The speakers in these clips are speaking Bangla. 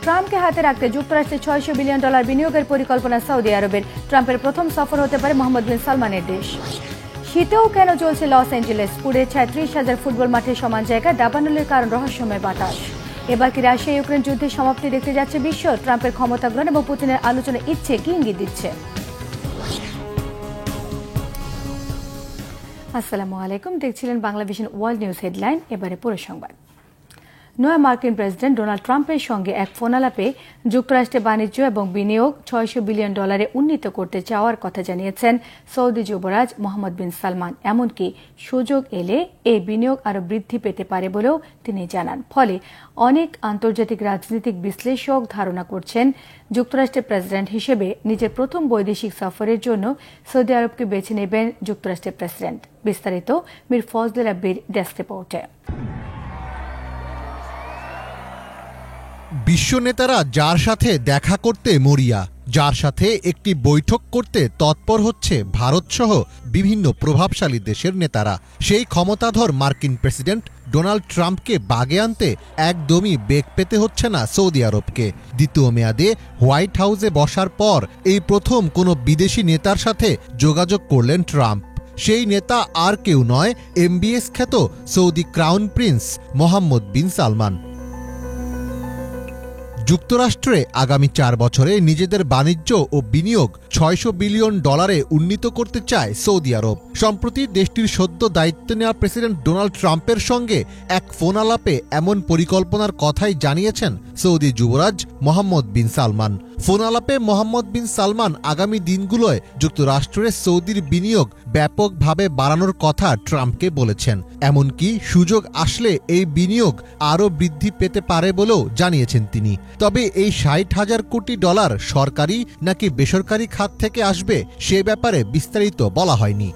ট্রাম্পকে হাতে রাখতে যুক্তরাষ্ট্রে $600 বিলিয়ন বিনিয়োগের পরিকল্পনা সৌদি আরবের। ট্রাম্পের প্রথম সফর হতে পারে মোহাম্মদ বিন সালমানের দেশ। শীতেও কেন চলছে লস অ্যাঞ্জেলেস? পুড়ে ছায় 30,000 ফুটবল মাঠের সমান জায়গা। দাবানলের কারণ রহস্যময় বাতাস। এবার কি রাশিয়া ইউক্রেন যুদ্ধের সমাপ্তি দেখতে যাচ্ছে বিশ্ব? ট্রাম্পের ক্ষমতা গ্রহণ এবং পুতিনের আলোচনা ইচ্ছে কি ইঙ্গিত দিচ্ছে? আসসালামু আলাইকুম, দেখছিলেন বাংলাভিশন ওয়ার্ল্ড নিউজ হেডলাইন। এবারে পুরো সংবাদ। নয়া মার্কিন প্রেসিডেন্ট ডোনাল্ড ট্রাম্পের সঙ্গে এক ফোনালাপে যুক্তরাষ্ট্রে বাণিজ্য এবং বিনিয়োগ $600 বিলিয়ন উন্নীত করতে চাওয়ার কথা জানিয়েছেন সৌদি যুবরাজ মোহাম্মদ বিন সালমান। এমনকি সুযোগ এলে এই বিনিয়োগ আরও বৃদ্ধি পেতে পারে বলেও তিনি জানান। ফলে অনেক আন্তর্জাতিক রাজনৈতিক বিশ্লেষক ধারণা করছেন যুক্তরাষ্ট্রের প্রেসিডেন্ট হিসেবে নিজের প্রথম বৈদেশিক সফরের জন্য সৌদি আরবকে বেছে নেবেন যুক্তরাষ্ট্রের প্রেসিডেন্ট। বিস্তারিত মীর ফজলে রাব্বির ডেস্ক রিপোর্টে। বিশ্ব নেতারা যার সাথে দেখা করতে মরিয়া, যার সাথে একটি বৈঠক করতে তৎপর হচ্ছে ভারতসহ বিভিন্ন প্রভাবশালী দেশের নেতারা, সেই ক্ষমতাধর মার্কিন প্রেসিডেন্ট ডোনাল্ড ট্রাম্পকে বাগে আনতে একদমই বেগ পেতে হচ্ছে না সৌদি আরবকে। দ্বিতীয় মেয়াদে হোয়াইট হাউসে বসার পর এই প্রথম কোনো বিদেশি নেতার সাথে যোগাযোগ করলেন ট্রাম্প। সেই নেতা আর কেউ নয়, MBS খ্যাত সৌদি ক্রাউন প্রিন্স মোহাম্মদ বিন সালমান। যুক্তরাষ্ট্রে আগামী 4 বছরে নিজেদের বাণিজ্য ও বিনিয়োগ $600 বিলিয়ন উন্নীত করতে চায় সৌদি আরব। সম্প্রতি দেশটির সদ্য দায়িত্ব নেওয়া প্রেসিডেন্ট ডোনাল্ড ট্রাম্পের সঙ্গে এক ফোন আলাপে এমন পরিকল্পনার কথাই জানিয়েছেন সৌদি যুবরাজ মোহাম্মদ বিন সালমান। ফোন আলাপে মোহাম্মদ বিন সালমান আগামী দিনগুলোয় যুক্তরাষ্ট্রে সৌদির বিনিয়োগ ব্যাপকভাবে বাড়ানোর কথা ট্রাম্পকে বলেছেন। এমনকি সুযোগ আসলে এই বিনিয়োগ আরও বৃদ্ধি পেতে পারে বলেও জানিয়েছেন তিনি। তবে এই $60,000 কোটি সরকারি নাকি বেসরকারি খাত থেকে আসবে সে ব্যাপারে বিস্তারিত বলা হয়নি।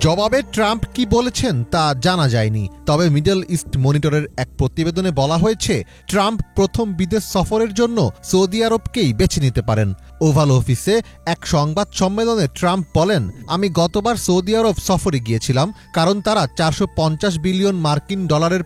জবাবে ট্রাম্প কি বলেছেন তা জানা যায়নি। তবে মিডল ইস্ট মনিটরের এক প্রতিবেদনে বলা হয়েছে ট্রাম্প প্রথম বিদেশ সফরের জন্য সৌদি আরবকেই বেছে নিতে পারেন। ওভাল অফিসে এক সংবাদ সম্মেলনে ট্রাম্প বলেন, আমি গতবার সৌদি আরব সফরে গিয়েছিলাম কারণ তারা $450 বিলিয়ন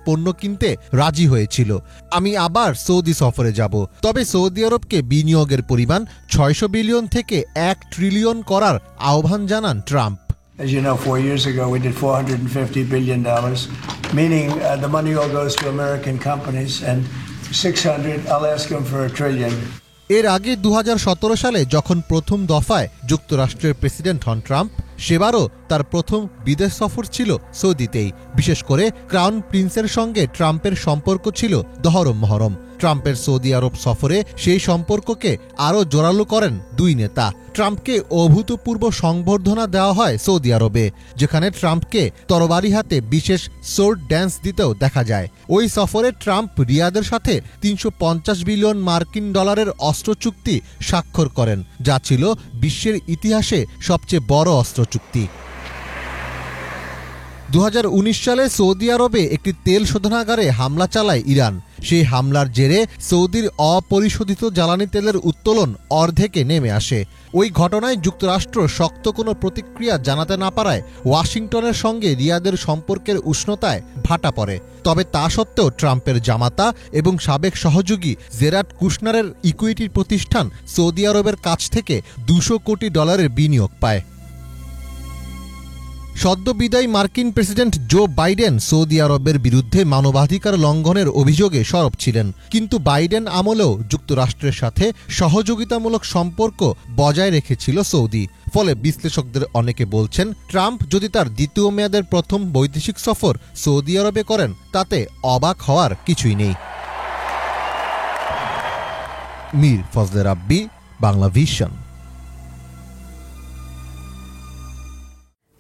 পণ্য কিনতে রাজি হয়েছিল। আমি আবার সৌদি সফরে যাব, তবে সৌদি আরবকে বিনিয়োগের পরিমাণ $600 বিলিয়ন থেকে $1 ট্রিলিয়ন করার আহ্বান জানান Trump. As you know, 4 years ago, we did $450 billion, meaning the money all goes to American companies, and 600, I'll ask them for $1 trillion. এর আগে 2017 সালে যখন প্রথম দফায় যুক্তরাষ্ট্রের প্রেসিডেন্ট হন ট্রাম্প, সেবারও তার প্রথম বিদেশ সফর ছিল সৌদিতেই। বিশেষ করে ক্রাউন প্রিন্সের সঙ্গে ট্রাম্পের সম্পর্ক ছিল দহরম মহরম। ট্রাম্পের সৌদি আরব সফরে সেই সম্পর্ককে আরও জোরালো করেন দুই নেতা। ট্রাম্পকে অভূতপূর্ব সংবর্ধনা দেওয়া হয় সৌদি আরবে, যেখানে ট্রাম্পকে তরবারি হাতে বিশেষ সোর্ড ড্যান্স দিতেও দেখা যায়। ওই সফরে ট্রাম্প রিয়াদের সাথে $350 বিলিয়ন অস্ত্র চুক্তি স্বাক্ষর করেন, যা ছিল বিশ্বের ইতিহাসে সবচেয়ে বড় অস্ত্র চুক্তি। 2019 সালে সৌদি আরবে একটি তেল শোধনাগারে হামলা চালায় ইরান। সেই হামলার জেরে সৌদির অপরিশোধিত জ্বালানি তেলের উত্তোলন অর্ধেকে নেমে আসে। ওই ঘটনায় যুক্তরাষ্ট্র শক্ত কোনো প্রতিক্রিয়া জানাতে না পারায় ওয়াশিংটনের সঙ্গে রিয়াদের সম্পর্কের উষ্ণতায় ভাটা পড়ে। তবে তা সত্ত্বেও ট্রাম্পের জামাতা এবং সাবেক সহযোগী জেরাড কুশনারের ইকুইটি প্রতিষ্ঠান সৌদি আরবের কাছ থেকে $200 কোটি বিনিয়োগ পায়। সদ্য বিদায়ী মার্কিন প্রেসিডেন্ট জো বাইডেন সৌদি আরবের বিরুদ্ধে মানবাধিকার লঙ্ঘনের অভিযোগে সরব ছিলেন, কিন্তু বাইডেন আমলেও যুক্তরাষ্ট্রের সাথে সহযোগিতামূলক সম্পর্ক বজায় রেখেছিল সৌদি। ফলে বিশ্লেষকদের অনেকে বলছেন ট্রাম্প যদি তার দ্বিতীয় মেয়াদের প্রথম বৈদেশিক সফর সৌদি আরবে করেন তাতে অবাক হওয়ার কিছুই নেই। মীর ফজলে রাব্বি, বাংলাভিশন।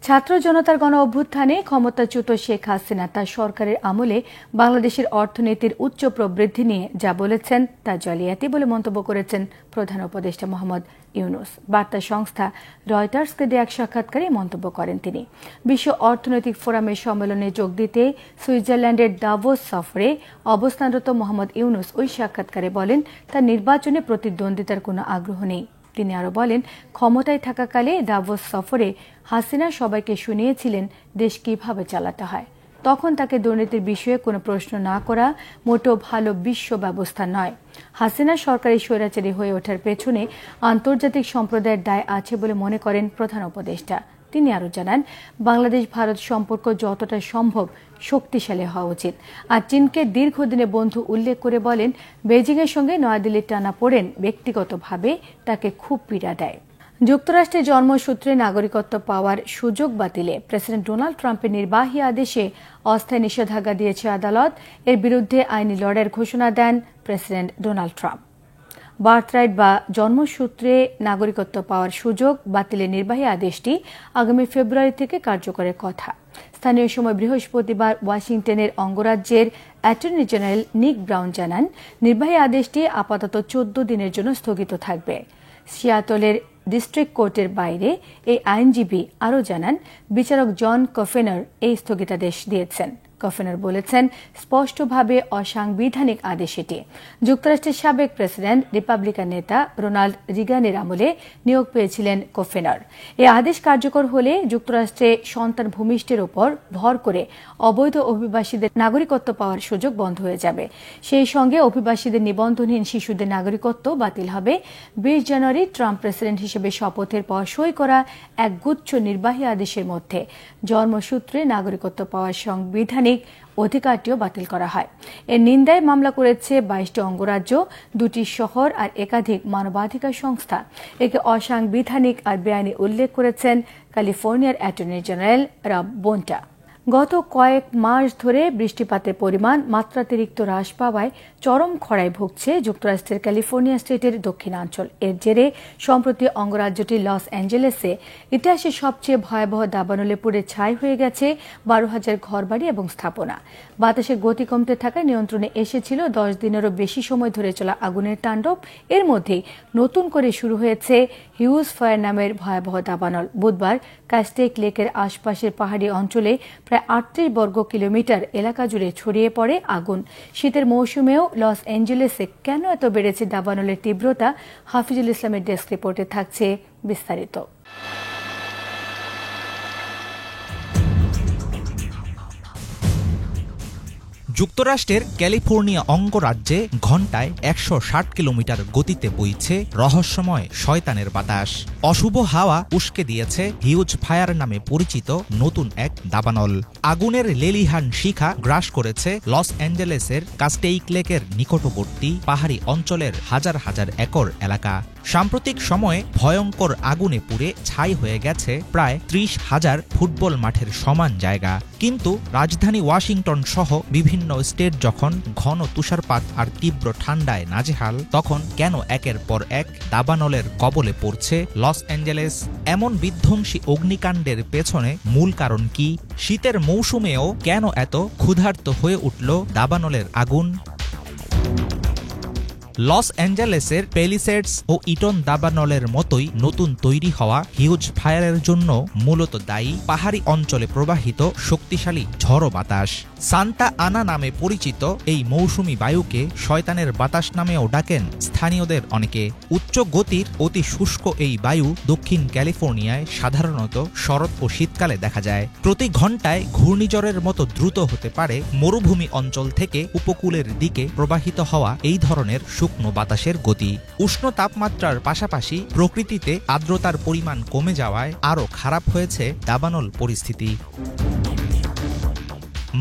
ছাত্র জনতার গণ অভ্যুত্থানে ক্ষমতাচ্যুত শেখ হাসিনা তার সরকারের আমলে বাংলাদেশের অর্থনীতির উচ্চ প্রবৃদ্ধি নিয়ে যা বলেছেন তা জালিয়াতি বলে মন্তব্য করেছেন প্রধান উপদেষ্টা মোহাম্মদ ইউনূস। বার্তা সংস্থা রয়টার্সকে দেয়া এক সাক্ষাৎকারে মন্তব্য করেন তিনি। বিশ্ব অর্থনৈতিক ফোরামের সম্মেলনে যোগ দিতে সুইজারল্যান্ডের দাভোস সফরে অবস্থানরত মোহাম্মদ ইউনূস ওই সাক্ষাৎকারে বলেন তার নির্বাচনে প্রতিদ্বন্দ্বিতার কোনো আগ্রহ নেই। তিনি আরও বলেন, ক্ষমতায় থাকাকালে দাভোস সফরে হাসিনা সবাইকে শুনিয়েছিলেন দেশ কিভাবে চালাতে হয়। তখন তাকে দুর্নীতির বিষয়ে কোনো প্রশ্ন না করা মোটেও ভালো বিশ্ব ব্যবস্থা নয়। হাসিনা সরকারি স্বৈরাচারী হয়ে ওঠার পেছনে আন্তর্জাতিক সম্প্রদায়ের দায় আছে বলে মনে করেন প্রধান উপদেষ্টা। তিনি আরও জানান, বাংলাদেশ ভারত সম্পর্ক যতটা সম্ভব শক্তিশালী হওয়া উচিত। আর চীনকে দীর্ঘদিনের বন্ধু উল্লেখ করে বলেন, বেজিংয়ের সঙ্গে নয়াদিল্লির টানাপোড়েন ব্যক্তিগতভাবে তাকে খুব পীড়া দেয়। যুক্তরাষ্ট্রে জন্মসূত্রে নাগরিকত্ব পাওয়ার সুযোগ বাতিলে প্রেসিডেন্ট ডোনাল্ড ট্রাম্পের নির্বাহী আদেশে অস্থায়ী নিষেধাজ্ঞা দিয়েছে আদালত। এর বিরুদ্ধে আইনি লড়াইয়ের ঘোষণা দেন প্রেসিডেন্ট ডোনাল্ড ট্রাম্প। বার্থরাইট বা জন্মসূত্রে নাগরিকত্ব পাওয়ার সুযোগ বাতিলের নির্বাহী আদেশটি আগামী ফেব্রুয়ারি থেকে কার্যকরের কথা। স্থানীয় সময় বৃহস্পতিবার ওয়াশিংটনের অঙ্গরাজ্যের অ্যাটর্নি জেনারেল নিক ব্রাউন জানান, নির্বাহী আদেশটি আপাতত 14 দিনের জন্য স্থগিত থাকবে। সিয়াটলের ডিস্ট্রিক্ট কোর্টের বাইরে এই আইনজীবী আরও জানান, বিচারক জন কফেনার এই স্থগিতাদেশ দিয়েছেন। কফেনার বলেছেন, স্পষ্টভাবে অসাংবিধানিক আদেশ এটি। যুক্তরাষ্ট্রের সাবেক প্রেসিডেন্ট রিপাবলিকান নেতা রোনাল্ড রিগানের আমলে নিয়োগ পেয়েছিলেন কফেনার। এই আদেশ কার্যকর হলে যুক্তরাষ্ট্রে সন্তান ভূমিষ্ঠের ওপর ভর করে অবৈধ অভিবাসীদের নাগরিকত্ব পাওয়ার সুযোগ বন্ধ হয়ে যাবে। সেই সঙ্গে অভিবাসীদের নিবন্ধনহীন শিশুদের নাগরিকত্ব বাতিল হবে। 20 জানুয়ারি ট্রাম্প প্রেসিডেন্ট হিসেবে শপথের পর সই করা এক গুচ্ছ নির্বাহী আদেশের মধ্যে জন্মসূত্রে নাগরিকত্ব পাওয়ার সাংবিধানিক অধিকারটিও বাতিল করা হয়। এর নিন্দায় মামলা করেছে 22টি অঙ্গরাজ্য, 2টি শহর আর একাধিক মানবাধিকার সংস্থা। একে অসাংবিধানিক আর বেআইনি উল্লেখ করেছেন ক্যালিফোর্নিয়ার অ্যাটর্নি জেনারেল রব বোন্টা। গত কয়েক মাস ধরে বৃষ্টিপাতের পরিমাণ মাত্রাতিরিক্ত হ্রাস পাওয়ায় চরম খরায় ভুগছে যুক্তরাষ্ট্রের ক্যালিফোর্নিয়া স্টেটের দক্ষিণাঞ্চল। এর জেরে সম্প্রতি অঙ্গরাজ্যটি লস অ্যাঞ্জেলেসে ইতিহাসের সবচেয়ে ভয়াবহ দাবানলে পুড়ে ছাই হয়ে গেছে 12,000 ঘরবাড়ি এবং স্থাপনা। বাতাসের গতি কমতে থাকায় নিয়ন্ত্রণে এসেছিল 10 দিনেরও বেশি সময় ধরে চলা আগুনের তাণ্ডব। এর মধ্যেই নতুন করে শুরু হয়েছে হিউজ ফায়ার নামের ভয়াবহ দাবানল। বুধবার ক্যাস্টেক লেকের আশপাশের পাহাড়ি অঞ্চলে প্রায় 38 বর্গ কিলোমিটার এলাকা জুড়ে ছড়িয়ে পড়ে আগুন। শীতের মৌসুমেও লস অ্যাঞ্জেলেসে কেন এত বেড়েছে দাবানলের তীব্রতা? হাফিজুল ইসলামের ডেস্ক রিপোর্টে থাকছে বিস্তারিত। যুক্তরাষ্ট্রের ক্যালিফোর্নিয়া অঙ্গরাজ্যে ঘণ্টায় 160 কিলোমিটার গতিতে বইছে রহস্যময় শয়তানের বাতাস। অশুভ হাওয়া উস্কে দিয়েছে হিউজ ফায়ার নামে পরিচিত নতুন এক দাবানল। আগুনের লেলিহান শিখা গ্রাস করেছে লস অ্যাঞ্জেলেসের কাস্টেইক লেকের নিকটবর্তী পাহাড়ি অঞ্চলের হাজার হাজার একর এলাকা। সাম্প্রতিক সময়ে ভয়ঙ্কর আগুনে পুড়ে ছাই হয়ে গেছে প্রায় 30,000 ফুটবল মাঠের সমান জায়গা। কিন্তু রাজধানী ওয়াশিংটন সহ বিভিন্ন স্টেট যখন ঘন তুষারপাত আর তীব্র ঠান্ডায় নাজেহাল, তখন কেন একের পর এক দাবানলের কবলে পড়ছে লস অ্যাঞ্জেলেস? এমন বিধ্বংসী অগ্নিকাণ্ডের পেছনে মূল কারণ কি? শীতের মৌসুমেও কেন এত ক্ষুধার্ত হয়ে উঠল দাবানলের আগুন? লস অ্যাঞ্জেলেসের প্যালিসেডস ও ইটন দাবানলের মতোই নতুন তৈরি হওয়া হিউজ ফায়ারের জন্য মূলত দায়ী পাহাড়ি অঞ্চলে প্রবাহিত শক্তিশালী ঝড়ো বাতাস। সান্তা আনা নামে পরিচিত এই মৌসুমি বায়ুকে শয়তানের বাতাস নামেও ডাকেন স্থানীয়দের অনেকে। উচ্চ গতির অতি শুষ্ক এই বায়ু দক্ষিণ ক্যালিফোর্নিয়ায় সাধারণত শরৎ ও শীতকালে দেখা যায়। প্রতি ঘণ্টায় ঘূর্ণিঝড়ের মতো দ্রুত হতে পারে মরুভূমি অঞ্চল থেকে উপকূলের দিকে প্রবাহিত হওয়া এই ধরনের শুকনো বাতাসের গতি। উষ্ণ তাপমাত্রার পাশাপাশি প্রকৃতিতে আর্দ্রতার পরিমাণ কমে যাওয়ায় আরও খারাপ হয়েছে দাবানল পরিস্থিতি।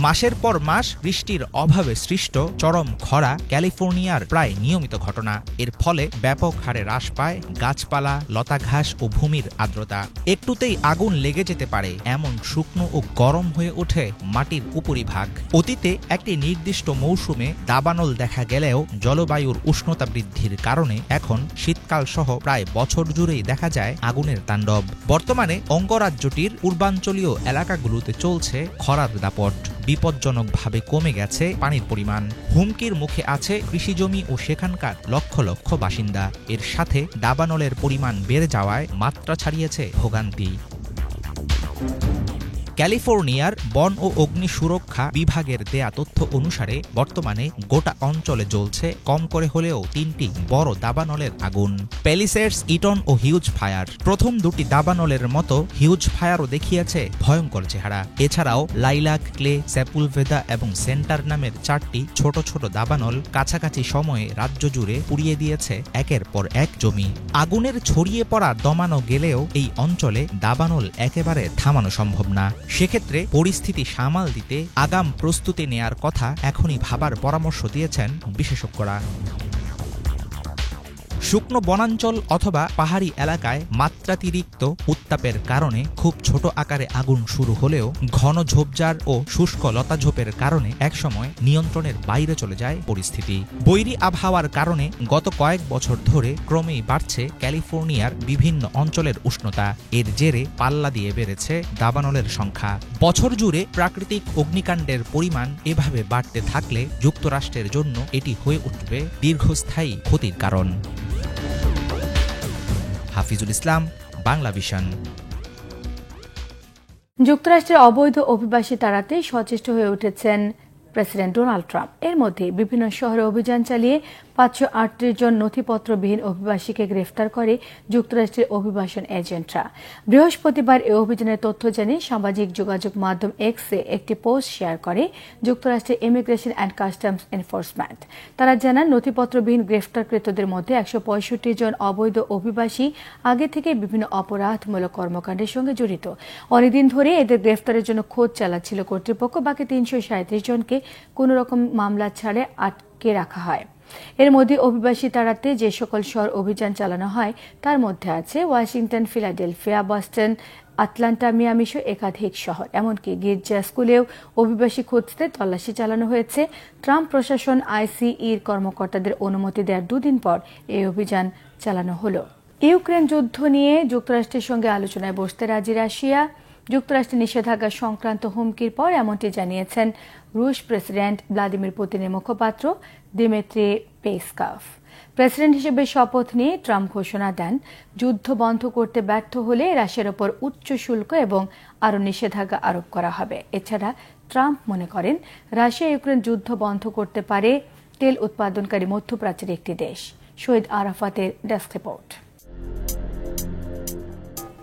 মাসের পর মাস বৃষ্টির অভাবে সৃষ্ট চরম খরা ক্যালিফোর্নিয়ার প্রায় নিয়মিত ঘটনা। এর ফলে ব্যাপক হারে হ্রাস পায় গাছপালা, লতাঘাস ও ভূমির আর্দ্রতা। একটুতেই আগুন লেগে যেতে পারে এমন শুকনো ও গরম হয়ে ওঠে মাটির উপরিভাগ। অতীতে একটি নির্দিষ্ট মৌসুমে দাবানল দেখা গেলেও জলবায়ুর উষ্ণতা বৃদ্ধির কারণে এখন শীতকাল সহ প্রায় বছর জুড়েই দেখা যায় আগুনের তাণ্ডব। বর্তমানে অঙ্গরাজ্যটির পূর্বাঞ্চলীয় এলাকাগুলোতে চলছে খরার দাপট। বিপজ্জনকভাবে কমে গেছে পানির পরিমাণ। হুমকির মুখে আছে কৃষিজমি ও সেখানকার লক্ষ লক্ষ বাসিন্দা। এর সাথে দাবানলের পরিমাণ বেড়ে যাওয়ায় মাত্রা ছাড়িয়েছে ভোগান্তি। ক্যালিফোর্নিয়ার বন ও অগ্নি সুরক্ষা বিভাগের দেয়া তথ্য অনুসারে বর্তমানে গোটা অঞ্চলে জ্বলছে কম করে হলেও 3টি বড় দাবানলের আগুন। প্যালিসেডস, ইটন ও হিউজ ফায়ার। প্রথম দুটি দাবানলের মতো হিউজ ফায়ারও দেখিয়েছে ভয়ঙ্কর চেহারা। এছাড়াও লাইলাক, ক্লে, সেপুলভেদা এবং সেন্টার নামের 4টি ছোট ছোট দাবানল কাছাকাছি সময়ে রাজ্য জুড়ে পুড়িয়ে দিয়েছে একের পর এক জমি। আগুনের ছড়িয়ে পড়া দমানো গেলেও এই অঞ্চলে দাবানল একেবারে থামানো সম্ভব না। সেক্ষেত্রে পরিস্থিতি সামাল দিতে আগাম প্রস্তুতি নেয়ার কথা এখনই ভাবার পরামর্শ দিয়েছেন বিশেষজ্ঞরা। শুকনো বনাঞ্চল অথবা পাহাড়ি এলাকায় মাত্রাতিরিক্ত উত্তাপের কারণে খুব ছোট আকারে আগুন শুরু হলেও ঘন ঝোপঝাড় ও শুষ্ক লতাঝোপের কারণে একসময় নিয়ন্ত্রণের বাইরে চলে যায় পরিস্থিতি। বৈরী আবহাওয়ার কারণে গত কয়েক বছর ধরে ক্রমেই বাড়ছে ক্যালিফোর্নিয়ার বিভিন্ন অঞ্চলের উষ্ণতা। এর জেরে পাল্লা দিয়ে বেড়েছে দাবানলের সংখ্যা। বছর জুড়ে প্রাকৃতিক অগ্নিকাণ্ডের পরিমাণ এভাবে বাড়তে থাকলে যুক্তরাষ্ট্রের জন্য এটি হয়ে উঠবে দীর্ঘস্থায়ী ক্ষতির কারণ। হাফিজুল ইসলাম, বাংলা ভিশন। যুক্তরাষ্ট্রের অবৈধ অভিবাসী তাড়াতে সচেষ্ট হয়ে উঠেছেন প্রেসিডেন্ট ডোনাল্ড ট্রাম্প। এর মধ্যে বিভিন্ন শহরে অভিযান চালিয়ে 538 জন নথিপত্রবিহীন অভিবাসীকে গ্রেফতার করে যুক্তরাষ্ট্রের অভিবাসন এজেন্টরা। বৃহস্পতিবার এই অভিযানের তথ্য জানিয়ে সামাজিক যোগাযোগ মাধ্যম এক্সে একটি পোস্ট শেয়ার করে যুক্তরাষ্ট্রের ইমিগ্রেশন অ্যান্ড কাস্টমস এনফোর্সমেন্ট। তারা জানান, নথিপত্রবিহীন গ্রেফতারকৃতদের মধ্যে 165 জন অবৈধ অভিবাসী আগে থেকে বিভিন্ন অপরাধমূলক কর্মকাণ্ডের সঙ্গে জড়িত। অনেকদিন ধরে এদের গ্রেফতারের জন্য খোঁজ চালাচ্ছিল কর্তৃপক্ষ। বাকি 337 জনকে কোন রকম মামলা ছাড়ে আটকে রাখা হয়। এর মধ্যে অভিবাসী তাড়াতে যে সকল শহর অভিযান চালানো হয় তার মধ্যে আছে Washington, Philadelphia, Boston, Atlanta, Miami সহ একাধিক শহর। এমনকি গির্জা স্কুলেও অভিবাসী খুঁজতে তল্লাশি চালানো হয়েছে। ট্রাম্প প্রশাসন আইসিইর কর্মকর্তাদের অনুমতি দেওয়ার 2 দিন পর এই অভিযান চালানো হলো। ইউক্রেন যুদ্ধ নিয়ে যুক্তরাষ্ট্রের সঙ্গে আলোচনায় বসতে রাজি রাশিয়া। যুক্তরাষ্ট্রের নিষেধাজ্ঞা সংক্রান্ত হুমকির পর এমনটি জানিয়েছেন রুশ প্রেসিডেন্ট ভ্লাদিমির পুতিনের মুখপাত্র দিমিত্রি পেসকভ। প্রেসিডেন্ট হিসেবে শপথ নিয়ে ট্রাম্প ঘোষণা দেন, যুদ্ধ বন্ধ করতে ব্যর্থ হলে রাশিয়ার ওপর উচ্চ শুল্ক এবং আরও নিষেধাজ্ঞা আরোপ করা হবে। এছাড়া ট্রাম্প মনে করেন, রাশিয়া ইউক্রেন যুদ্ধ বন্ধ করতে পারে তেল উৎপাদনকারী মধ্যপ্রাচ্যের একটি দেশ। শহীদ আরাফাতের ডেস্ক রিপোর্ট।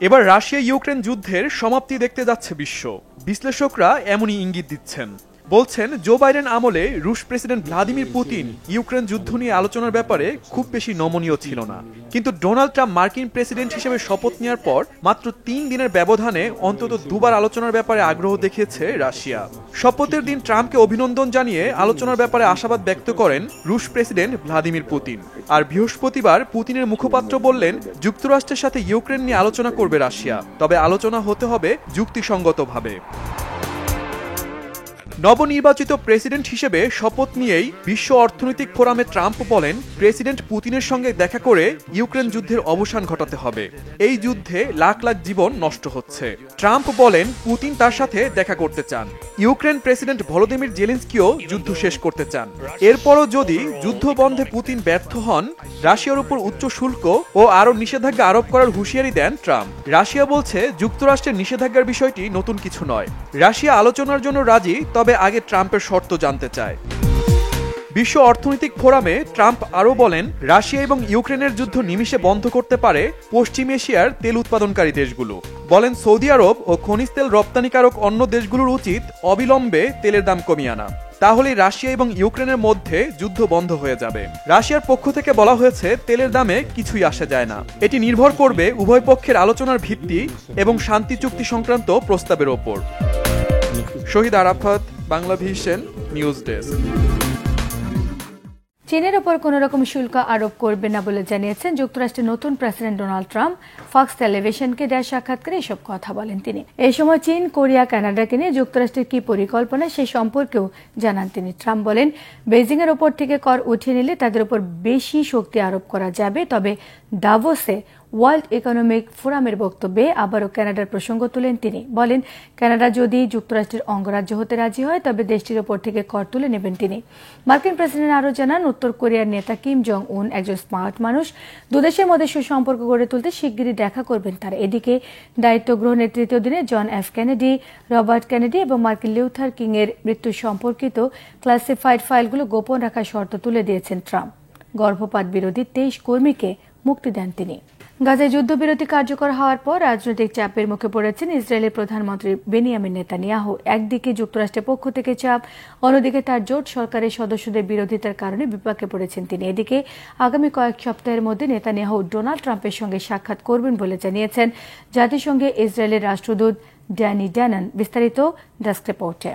এবার রাশিয়া ইউক্রেন যুদ্ধের সমাপ্তি দেখতে যাচ্ছে বিশ্ব। বিশ্লেষকরা এমনই ইঙ্গিত দিচ্ছেন। বলছেন, জো বাইডেন আমলে রুশ প্রেসিডেন্ট ভ্লাদিমির পুতিন ইউক্রেন যুদ্ধ নিয়ে আলোচনার ব্যাপারে খুব বেশি নমনীয় ছিল না। কিন্তু ডোনাল্ড ট্রাম্প মার্কিন প্রেসিডেন্ট হিসেবে শপথ নেওয়ার পর মাত্র 3 দিনের ব্যবধানে অন্তত 2 বার আলোচনার ব্যাপারে আগ্রহ দেখিয়েছে রাশিয়া। শপথের দিন ট্রাম্পকে অভিনন্দন জানিয়ে আলোচনার ব্যাপারে আশাবাদ ব্যক্ত করেন রুশ প্রেসিডেন্ট ভ্লাদিমির পুতিন। আর বৃহস্পতিবার পুতিনের মুখপাত্র বললেন, যুক্তরাষ্ট্রের সাথে ইউক্রেন নিয়ে আলোচনা করবে রাশিয়া, তবে আলোচনা হতে হবে যুক্তিসঙ্গতভাবে। নবনির্বাচিত প্রেসিডেন্ট হিসেবে শপথ নিয়েই বিশ্ব অর্থনৈতিক ফোরামে ট্রাম্প বলেন, প্রেসিডেন্ট পুতিনের সঙ্গে দেখা করে ইউক্রেন যুদ্ধের অবসান ঘটাতে হবে। এই যুদ্ধে লাখ লাখ জীবন নষ্ট হচ্ছে। ট্রাম্প বলেন, পুতিন তার সাথে দেখা করতে চান। ইউক্রেন প্রেসিডেন্ট ভলোদিমির জেলেনস্কিও যুদ্ধ শেষ করতে চান। এরপরও যদি যুদ্ধ বন্ধে পুতিন ব্যর্থ হন, রাশিয়ার উপর উচ্চ শুল্ক ও আরও নিষেধাজ্ঞা আরোপ করার হুঁশিয়ারি দেন ট্রাম্প। রাশিয়া বলছে, যুক্তরাষ্ট্রের নিষেধাজ্ঞার বিষয়টি নতুন কিছু নয়। রাশিয়া আলোচনার জন্য রাজি, তবে আগে ট্রাম্পের শর্ত জানতে চায়। বিশ্ব অর্থনৈতিক ফোরামে ট্রাম্প আরও বলেন, রাশিয়া এবং ইউক্রেনের যুদ্ধ নিমিষে বন্ধ করতে পারে পশ্চিম এশিয়ার তেল উৎপাদনকারী দেশগুলো। বলেন, সৌদি আরব ও খনিজ তেল রপ্তানিকারক অন্য দেশগুলোর উচিত অবিলম্বে তেলের দাম কমিয়ে আনা। তাহলে রাশিয়া এবং ইউক্রেনের মধ্যে যুদ্ধ বন্ধ হয়ে যাবে। রাশিয়ার পক্ষ থেকে বলা হয়েছে, তেলের দামে কিছুই আসা যায় না। এটি নির্ভর করবে উভয় পক্ষের আলোচনার ভিত্তি এবং শান্তি চুক্তি সংক্রান্ত প্রস্তাবের ওপর। Shahid Arafat, Bangla Vision, news desk. চীনের ওপর কোন রকম শুল্ক আরোপ করবে না বলে জানিয়েছেন যুক্তরাষ্ট্রের নতুন প্রেসিডেন্ট ডোনাল্ড ট্রাম্প। ফক্স টেলিভিশনকে দেওয়া সাক্ষাৎকারে এসব কথা বলেন তিনি। এই সময় চীন, কোরিয়া, কানাডাকে নিয়ে যুক্তরাষ্ট্রের কি পরিকল্পনা সে সম্পর্কেও জানান তিনি। ট্রাম্প বলেন, বেইজিং এর ওপর থেকে কর উঠিয়ে নিলে তাদের উপর বেশি শক্তি আরোপ করা যাবে, তবে দাভোসে ওয়ার্ল্ড ইকোনমিক ফোরামের বক্তব্যে আবারও কানাডার প্রসঙ্গ তুলেন তিনি। বলেন, কানাডা যদি যুক্তরাষ্ট্রের অঙ্গরাজ্য হতে রাজি হয় তবে দেশটির ওপর থেকে কর তুলে নেবেন তিনি। মার্কিন প্রেসিডেন্ট আরও জানান, উত্তর কোরিয়ার নেতা কিম জং উন একজন স্মার্ট মানুষ। দুদেশের মধ্যে সুসম্পর্ক গড়ে তুলতে শিগগিরই দেখা করবেন তারা। এদিকে দায়িত্ব গ্রহণের তৃতীয় দিনে John F Kennedy, Robert Kennedy এবং মার্কিন লুথার কিং এর মৃত্যু সম্পর্কিত ক্লাসিফাইড ফাইলগুলো গোপন রাখার শর্ত তুলে দিয়েছেন ট্রাম্প। গর্ভপাত বিরোধী 23 কর্মীকে মুক্তি দেন তিনি। গাজায় যুদ্ধবিরতি কার্যকর হওয়ার পর রাজনৈতিক চাপের মুখে পড়েছেন ইসরায়েলের প্রধানমন্ত্রী বেনিয়ামিন নেতানিয়াহু। একদিকে যুক্তরাষ্ট্রের পক্ষ থেকে চাপ, অন্যদিকে তার জোট সরকারের সদস্যদের বিরোধিতার কারণে বিপাকে পড়েছেন তিনি। এদিকে আগামী কয়েক সপ্তাহের মধ্যে নেতানিয়াহু ডোনাল্ড ট্রাম্পের সঙ্গে সাক্ষাৎ করবেন বলে জানিয়েছেন জাতিসংঘে ইসরায়েলের রাষ্ট্রদূত ড্যানি ড্যানন। বিস্তারিত ডেস্ক রিপোর্টে।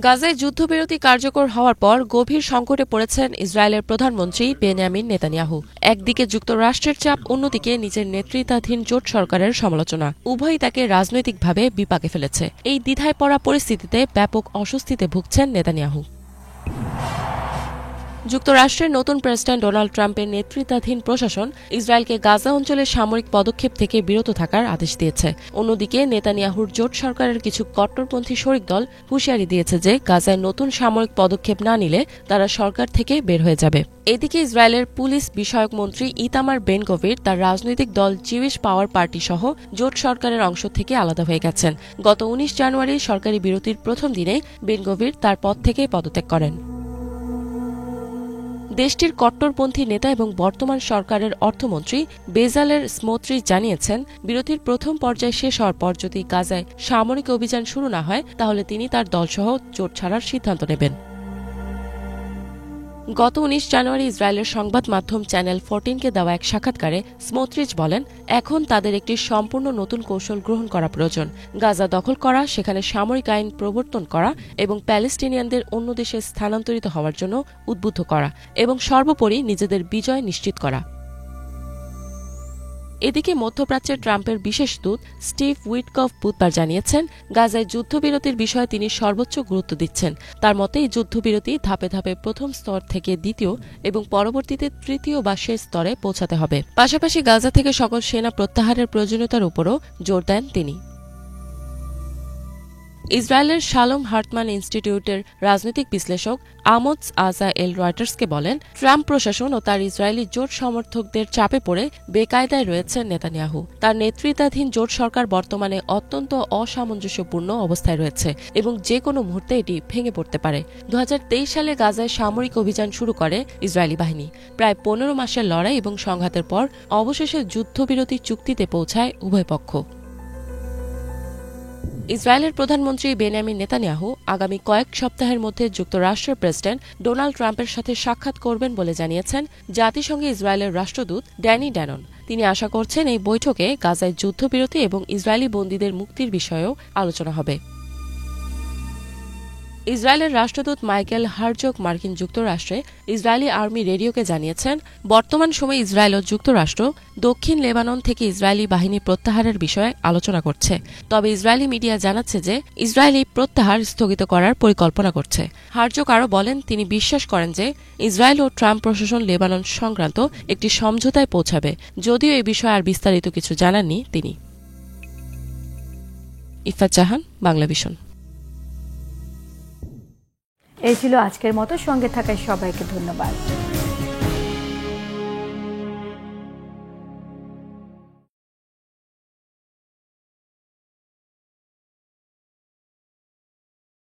গাজায় যুদ্ধবিরতি কার্যকর হওয়ার পর গভীর সংকটে পড়েছেন ইসরায়েলের প্রধানমন্ত্রী বেনিয়ামিন নেতানিয়াহু। একদিকে যুক্তরাষ্ট্রের চাপ, অন্যদিকে নিজের নেতৃত্বাধীন জোট সরকারের সমালোচনা। উভয়ই তাকে রাজনৈতিকভাবে বিপাকে ফেলেছে। এই দ্বিধায় পড়া পরিস্থিতিতে ব্যাপক অস্বস্তিতে ভুগছেন নেতানিয়াহু। যুক্তরাষ্ট্রের নতুন প্রেসিডেন্ট ডোনাল্ড ট্রাম্পের নেতৃত্বাধীন প্রশাসন ইসরায়েলকে গাজা অঞ্চলে সামরিক পদক্ষেপ থেকে বিরত থাকার আদেশ দিয়েছে। অন্যদিকে নেতানিয়াহুর জোট সরকারের কিছু কট্টরপন্থী শরিক দল হুঁশিয়ারি দিয়েছে যে গাজায় নতুন সামরিক পদক্ষেপ না নিলে তারা সরকার থেকে বের হয়ে যাবে। এদিকে ইসরায়েলের পুলিশ বিষয়ক মন্ত্রী ইতামার বেন গভির তার রাজনৈতিক দল জিউইশ পাওয়ার পার্টি সহ জোট সরকারের অংশ থেকে আলাদা হয়ে গেছেন। গত 19 জানুয়ারি সরকারি বিরতির প্রথম দিনেই বেন গভির তার পদ থেকে পদত্যাগ করেন। দেশটির কট্টরপন্থী নেতা এবং বর্তমান সরকারের অর্থমন্ত্রী বেজালের স্মোত্রিচ জানিয়েছেন, বিরতির প্রথম পর্যায় শেষ হওয়ার পর যদি গাজায় সামরিক অভিযান শুরু না হয় তাহলে তিনি তার দলসহ জোট ছাড়ার সিদ্ধান্ত নেবেন। গত 19 জানুয়ারি ইসরায়েলের সংবাদ মাধ্যম চ্যানেল 14কে দেওয়া এক সাক্ষাৎকারে স্মোত্রিচ বলেন, এখন তাদের একটি সম্পূর্ণ নতুন কৌশল গ্রহণ করা প্রয়োজন। গাজা দখল করা, সেখানে সামরিক আইন প্রবর্তন করা এবং প্যালেস্টিনিয়ানদের অন্য দেশে স্থানান্তরিত হওয়ার জন্য উদ্বুদ্ধ করা এবং সর্বোপরি নিজেদের বিজয় নিশ্চিত করা। এদিকে মধ্যপ্রাচ্যের ট্রাম্পের বিশেষ দূত স্টিভ উইটকফ বুধবার জানিয়েছেন, গাজায় যুদ্ধবিরতির বিষয়ে তিনি সর্বোচ্চ গুরুত্ব দিচ্ছেন। তার মতে এই যুদ্ধবিরতি ধাপে ধাপে প্রথম স্তর থেকে দ্বিতীয় এবং পরবর্তীতে তৃতীয় বা শেষ স্তরে পৌঁছাতে হবে। পাশাপাশি গাজা থেকে সকল সেনা প্রত্যাহারের প্রয়োজনীয়তার উপরও জোর দেন তিনি। ইসরায়েলের শালম হার্টমান ইনস্টিটিউটের রাজনৈতিক বিশ্লেষক আমোৎস আজা এল রয়টার্সকে বলেন, ট্রাম্প প্রশাসন ও তার ইসরায়েলি জোট সমর্থকদের চাপে পড়ে বেকায়দায় রয়েছেন নেতানিয়াহু। তার নেতৃত্বাধীন জোট সরকার বর্তমানে অত্যন্ত অসামঞ্জস্যপূর্ণ অবস্থায় রয়েছে এবং যে কোনো মুহূর্তে এটি ভেঙে পড়তে পারে। 2023 সালে গাজায় সামরিক অভিযান শুরু করে ইসরায়েলি বাহিনী। প্রায় 15 মাসের লড়াই এবং সংঘাতের পর অবশেষে যুদ্ধবিরতি চুক্তিতে পৌঁছায় উভয় পক্ষ। ইসরায়েলের প্রধানমন্ত্রী বেনিয়ামিন নেতানিয়াহু আগামী কয়েক সপ্তাহের মধ্যে যুক্তরাষ্ট্রের প্রেসিডেন্ট ডোনাল্ড ট্রাম্পের সাথে সাক্ষাৎ করবেন বলে জানিয়েছেন জাতিসংঘে ইসরায়েলের রাষ্ট্রদূত ড্যানি ড্যানন। তিনি আশা করছেন এই বৈঠকে গাজায় যুদ্ধবিরতি এবং ইসরায়েলি বন্দীদের মুক্তির বিষয়েও আলোচনা হবে। ইসরায়েলের রাষ্ট্রদূত মাইকেল হারজগ মার্কিন যুক্তরাষ্ট্রে ইসরায়েলি আর্মি রেডিওকে জানিয়েছেন, বর্তমান সময়ে ইসরায়েল ও যুক্তরাষ্ট্র দক্ষিণ লেবানন থেকে ইসরায়েলি বাহিনী প্রত্যাহারের বিষয়ে আলোচনা করছে। তবে ইসরায়েলি মিডিয়া জানাচ্ছে যে ইসরায়েল এই প্রত্যাহার স্থগিত করার পরিকল্পনা করছে। হারজগ আরও বলেন, তিনি বিশ্বাস করেন যে ইসরায়েল ও ট্রাম্প প্রশাসন লেবানন সংক্রান্ত একটি সমঝোতায় পৌঁছাবে, যদিও এ বিষয়ে আর বিস্তারিত কিছু জানাননি তিনি। ইফাত জাহান, বাংলাভিশন। এই ছিল আজকের মতো। সঙ্গে থাকায় সবাইকে ধন্যবাদ।